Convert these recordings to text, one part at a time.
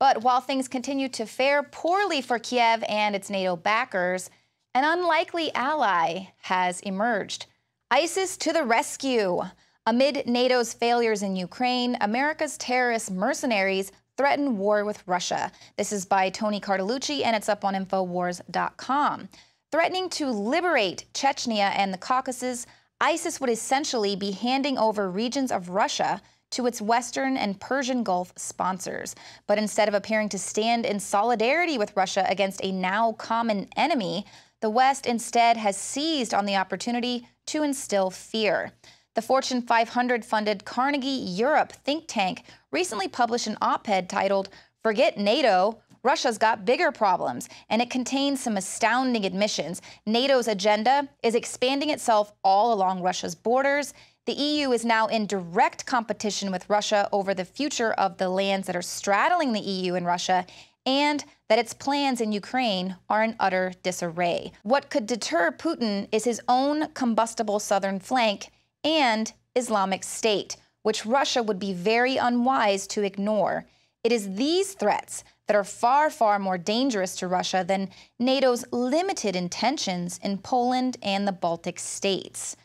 But while things continue to fare poorly for Kiev and its NATO backers, an unlikely ally has emerged. ISIS to the rescue. Amid NATO's failures in Ukraine, America's terrorist mercenaries threaten war with Russia. This is by Tony Cartalucci, and it's up on Infowars.com. Threatening to liberate Chechnya and the Caucasus, ISIS would essentially be handing over regions of Russia to its Western and Persian Gulf sponsors. But instead of appearing to stand in solidarity with Russia against a now common enemy, the West instead has seized on the opportunity to instill fear. The Fortune 500-funded Carnegie Europe think tank recently published an op-ed titled, "Forget NATO, Russia's got bigger problems," and it contains some astounding admissions. NATO's agenda is expanding itself all along Russia's borders. The EU is now in direct competition with Russia over the future of the lands that are straddling the EU and Russia, and that its plans in Ukraine are in utter disarray. What could deter Putin is his own combustible southern flank and Islamic State, which Russia would be very unwise to ignore. It is these threats that are far, far more dangerous to Russia than NATO's limited intentions in Poland and the Baltic states.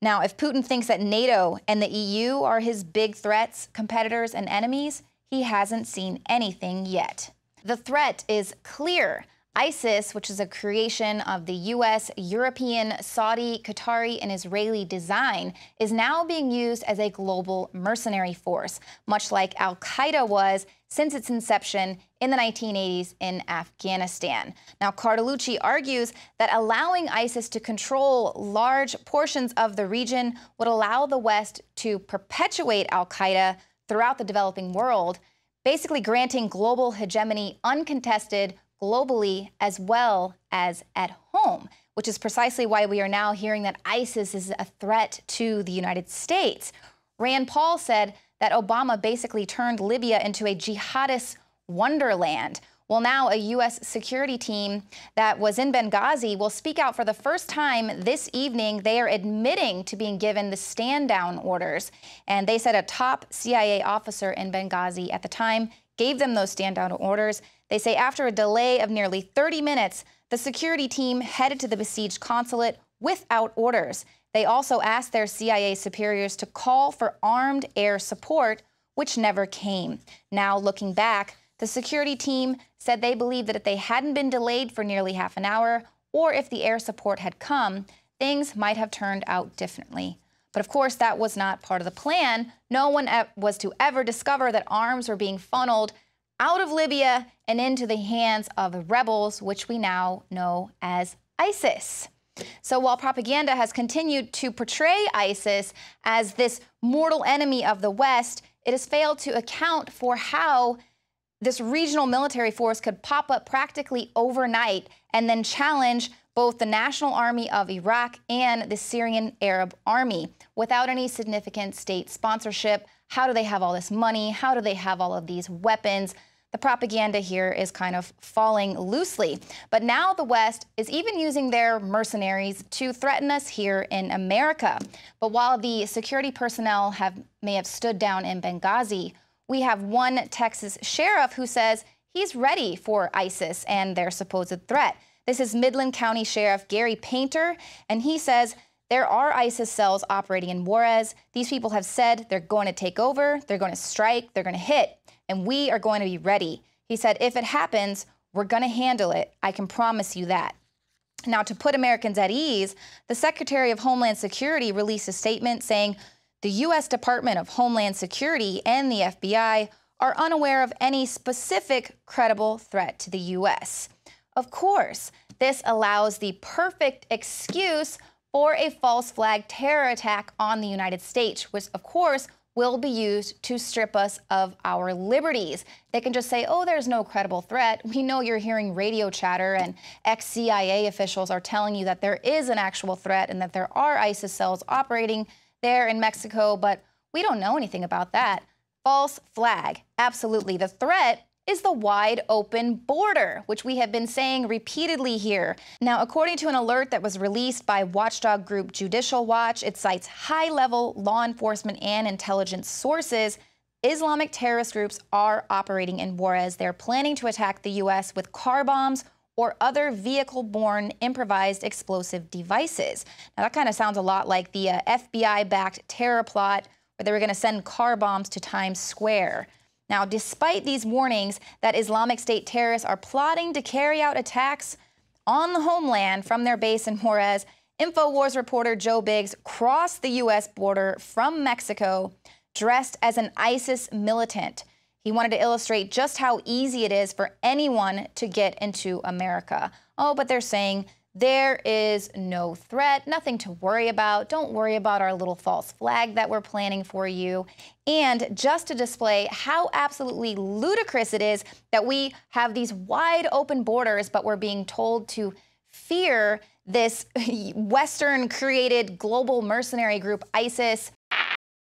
Now, if Putin thinks that NATO and the EU are his big threats, competitors, and enemies, he hasn't seen anything yet. The threat is clear. ISIS, which is a creation of the U.S., European, Saudi, Qatari, and Israeli design, is now being used as a global mercenary force, much like al-Qaeda was since its inception in the 1980s in Afghanistan. Now, Cartalucci argues that allowing ISIS to control large portions of the region would allow the West to perpetuate al-Qaeda throughout the developing world, basically granting global hegemony uncontested globally as well as at home, which is precisely why we are now hearing that ISIS is a threat to the United States. Rand Paul said that Obama basically turned Libya into a jihadist wonderland. Well, now a U.S. security team that was in Benghazi will speak out for the first time this evening. They are admitting to being given the stand-down orders. And they said a top CIA officer in Benghazi at the time gave them those stand-down orders. They say after a delay of nearly 30 minutes, the security team headed to the besieged consulate without orders. They also asked their CIA superiors to call for armed air support, which never came. Now, looking back, the security team said they believed that if they hadn't been delayed for nearly half an hour, or if the air support had come, things might have turned out differently. But of course, that was not part of the plan. No one was to ever discover that arms were being funneled out of Libya and into the hands of the rebels, which we now know as ISIS. So while propaganda has continued to portray ISIS as this mortal enemy of the West, it has failed to account for how this regional military force could pop up practically overnight and then challenge both the National Army of Iraq and the Syrian Arab Army without any significant state sponsorship. How do they have all this money? How do they have all of these weapons? The propaganda here is kind of falling loosely. But now the West is even using their mercenaries to threaten us here in America. But while the security personnel may have stood down in Benghazi, we have one Texas sheriff who says he's ready for ISIS and their supposed threat. This is Midland County Sheriff Gary Painter, and he says there are ISIS cells operating in Juarez. These people have said they're going to take over, they're going to strike, they're going to hit, and we are going to be ready. He said, if it happens, we're going to handle it. I can promise you that. Now, to put Americans at ease, the Secretary of Homeland Security released a statement saying the U.S. Department of Homeland Security and the FBI are unaware of any specific credible threat to the U.S. Of course, this allows the perfect excuse for a false flag terror attack on the United States, which, of course, will be used to strip us of our liberties. They can just say, oh, there's no credible threat. We know you're hearing radio chatter and ex-CIA officials are telling you that there is an actual threat and that there are ISIS cells operating there in Mexico, but we don't know anything about that. False flag. Absolutely. The threat is the wide open border, which we have been saying repeatedly here. Now, according to an alert that was released by watchdog group Judicial Watch, it cites high-level law enforcement and intelligence sources. Islamic terrorist groups are operating in Juarez. They're planning to attack the U.S. with car bombs or other vehicle-borne improvised explosive devices. Now, that kind of sounds a lot like the FBI-backed terror plot where they were going to send car bombs to Times Square. Now, despite these warnings that Islamic State terrorists are plotting to carry out attacks on the homeland from their base in Juarez, InfoWars reporter Joe Biggs crossed the U.S. border from Mexico dressed as an ISIS militant. He wanted to illustrate just how easy it is for anyone to get into America. Oh, but they're saying there is no threat, nothing to worry about. Don't worry about our little false flag that we're planning for you. And just to display how absolutely ludicrous it is that we have these wide open borders, but we're being told to fear this Western-created global mercenary group, ISIS.